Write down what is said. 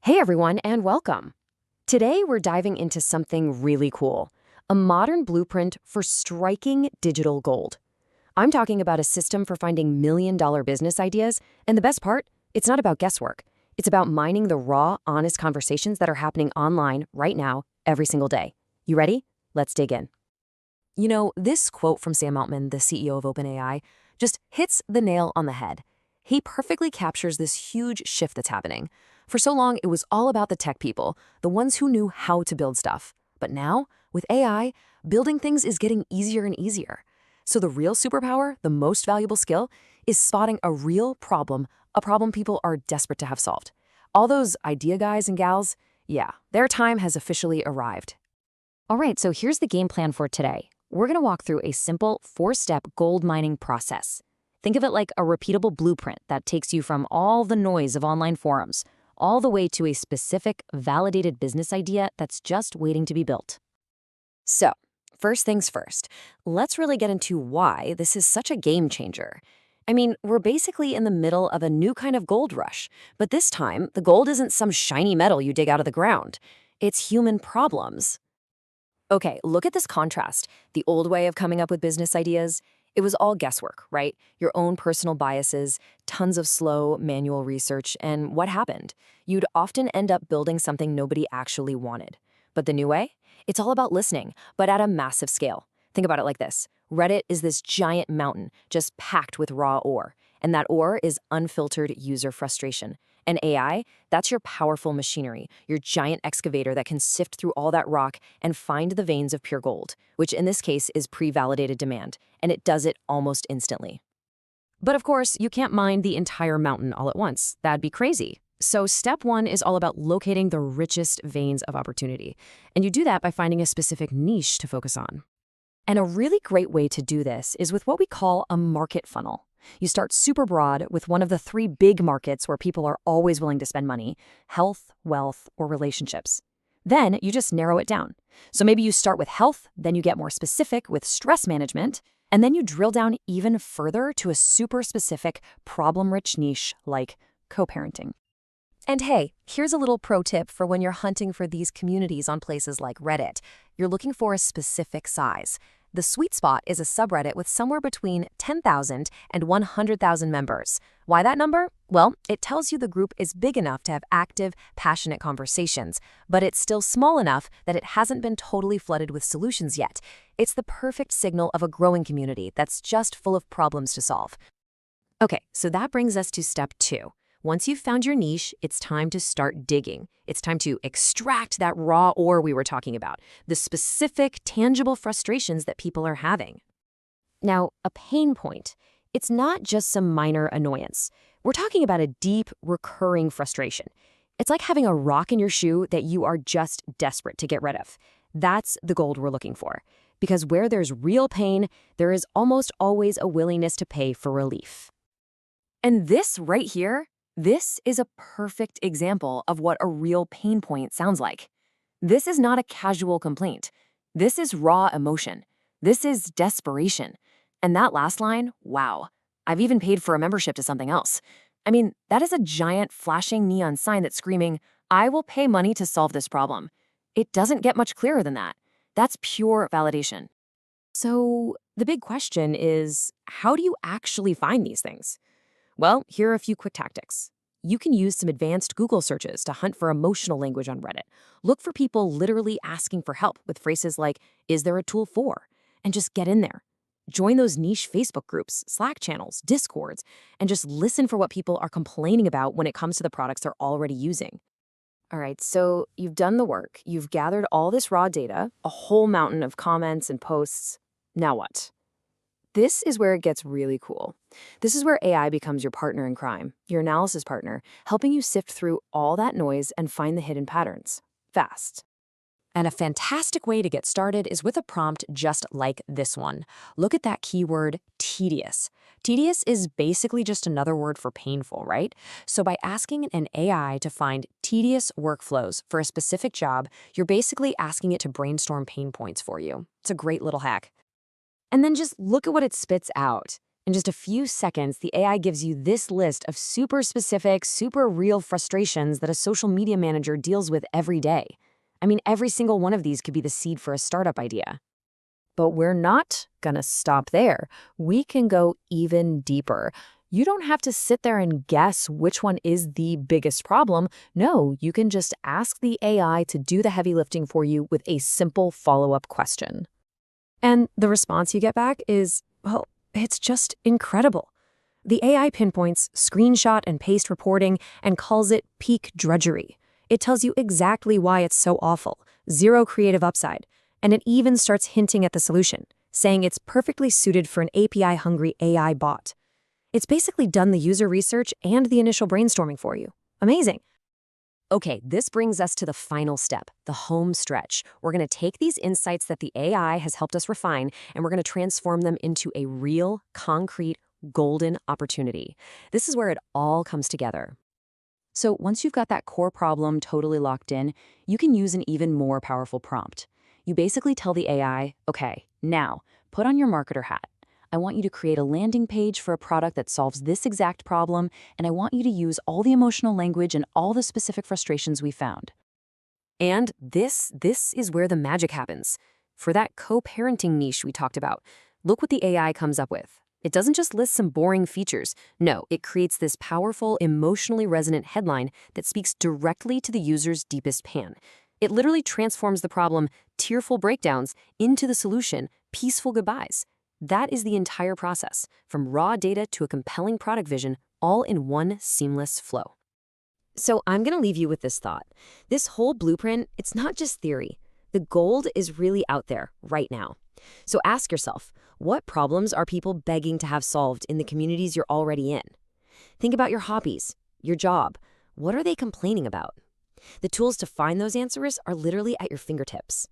Hey everyone, and welcome. Today we're diving into something really cool, a modern blueprint for striking digital gold. I'm talking about a system for finding million-dollar business ideas, and the best part, it's not about guesswork. It's about mining the raw, honest conversations that are happening online right now, every single day. You ready? Let's dig in. This quote from Sam Altman, the CEO of OpenAI, just hits the nail on the head. He perfectly captures this huge shift that's happening. For so long, it was all about the tech people, the ones who knew how to build stuff. But now, with AI, building things is getting easier and easier. So the real superpower, the most valuable skill, is spotting a real problem, a problem people are desperate to have solved. All those idea guys and gals, yeah, their time has officially arrived. All right, so here's the game plan for today. We're going to walk through a simple 4-step gold mining process. Think of it like a repeatable blueprint that takes you from all the noise of online forums, all the way to a specific, validated business idea that's just waiting to be built. So, first things first, let's really get into why this is such a game changer. I mean, we're basically in the middle of a new kind of gold rush, but this time, the gold isn't some shiny metal you dig out of the ground. It's human problems. Okay, look at this contrast. The old way of coming up with business ideas, it was all guesswork, right? Your own personal biases, tons of slow, manual research, and what happened? You'd often end up building something nobody actually wanted. But the new way? It's all about listening, but at a massive scale. Think about it like this. Reddit is this giant mountain just packed with raw ore, and that ore is unfiltered user frustration. And AI, that's your powerful machinery, your giant excavator that can sift through all that rock and find the veins of pure gold, which in this case is pre-validated demand, and it does it almost instantly. But of course, you can't mine the entire mountain all at once. That'd be crazy. So step one is all about locating the richest veins of opportunity. And you do that by finding a specific niche to focus on. And a really great way to do this is with what we call a market funnel. You start super broad with one of the 3 big markets where people are always willing to spend money: health, wealth, or relationships. Then you just narrow it down. So maybe you start with health, then you get more specific with stress management, and then you drill down even further to a super specific problem-rich niche like co-parenting. And hey, here's a little pro tip for when you're hunting for these communities on places like Reddit. You're looking for a specific size. The sweet spot is a subreddit with somewhere between 10,000 and 100,000 members. Why that number? Well, it tells you the group is big enough to have active, passionate conversations, but it's still small enough that it hasn't been totally flooded with solutions yet. It's the perfect signal of a growing community that's just full of problems to solve. Okay, so that brings us to step 2. Once you've found your niche, it's time to start digging. It's time to extract that raw ore we were talking about, the specific, tangible frustrations that people are having. Now, a pain point, it's not just some minor annoyance. We're talking about a deep, recurring frustration. It's like having a rock in your shoe that you are just desperate to get rid of. That's the gold we're looking for. Because where there's real pain, there is almost always a willingness to pay for relief. And this right here, this is a perfect example of what a real pain point sounds like. This is not a casual complaint. This is raw emotion. This is desperation. And that last line, wow, I've even paid for a membership to something else. I mean, that is a giant flashing neon sign that's screaming, I will pay money to solve this problem. It doesn't get much clearer than that. That's pure validation. So the big question is, how do you actually find these things? Well, here are a few quick tactics. You can use some advanced Google searches to hunt for emotional language on Reddit. Look for people literally asking for help with phrases like, is there a tool for? And just get in there. Join those niche Facebook groups, Slack channels, Discords, and just listen for what people are complaining about when it comes to the products they're already using. All right, so you've done the work. You've gathered all this raw data, a whole mountain of comments and posts. Now what? This is where it gets really cool. This is where AI becomes your partner in crime, your analysis partner, helping you sift through all that noise and find the hidden patterns, fast. And a fantastic way to get started is with a prompt just like this one. Look at that keyword, tedious. Tedious is basically just another word for painful, right? So by asking an AI to find tedious workflows for a specific job, you're basically asking it to brainstorm pain points for you. It's a great little hack. And then just look at what it spits out. In just a few seconds, the AI gives you this list of super specific, super real frustrations that a social media manager deals with every day. I mean, every single one of these could be the seed for a startup idea. But we're not going to stop there. We can go even deeper. You don't have to sit there and guess which one is the biggest problem. No, you can just ask the AI to do the heavy lifting for you with a simple follow-up question. And the response you get back is, well, it's just incredible. The AI pinpoints screenshot and paste reporting and calls it peak drudgery. It tells you exactly why it's so awful, zero creative upside, and it even starts hinting at the solution, saying it's perfectly suited for an API-hungry AI bot. It's basically done the user research and the initial brainstorming for you. Amazing. Okay, this brings us to the final step, the home stretch. We're going to take these insights that the AI has helped us refine, and we're going to transform them into a real, concrete, golden opportunity. This is where it all comes together. So once you've got that core problem totally locked in, you can use an even more powerful prompt. You basically tell the AI, okay, now, put on your marketer hat. I want you to create a landing page for a product that solves this exact problem, and I want you to use all the emotional language and all the specific frustrations we found. And this is where the magic happens. For that co-parenting niche we talked about, look what the AI comes up with. It doesn't just list some boring features. No, it creates this powerful, emotionally resonant headline that speaks directly to the user's deepest pain. It literally transforms the problem, tearful breakdowns, into the solution, peaceful goodbyes. That is the entire process, from raw data to a compelling product vision, all in one seamless flow. So I'm going to leave you with this thought. This whole blueprint, it's not just theory. The gold is really out there right now. So ask yourself, what problems are people begging to have solved in the communities you're already in? Think about your hobbies, your job. What are they complaining about? The tools to find those answers are literally at your fingertips.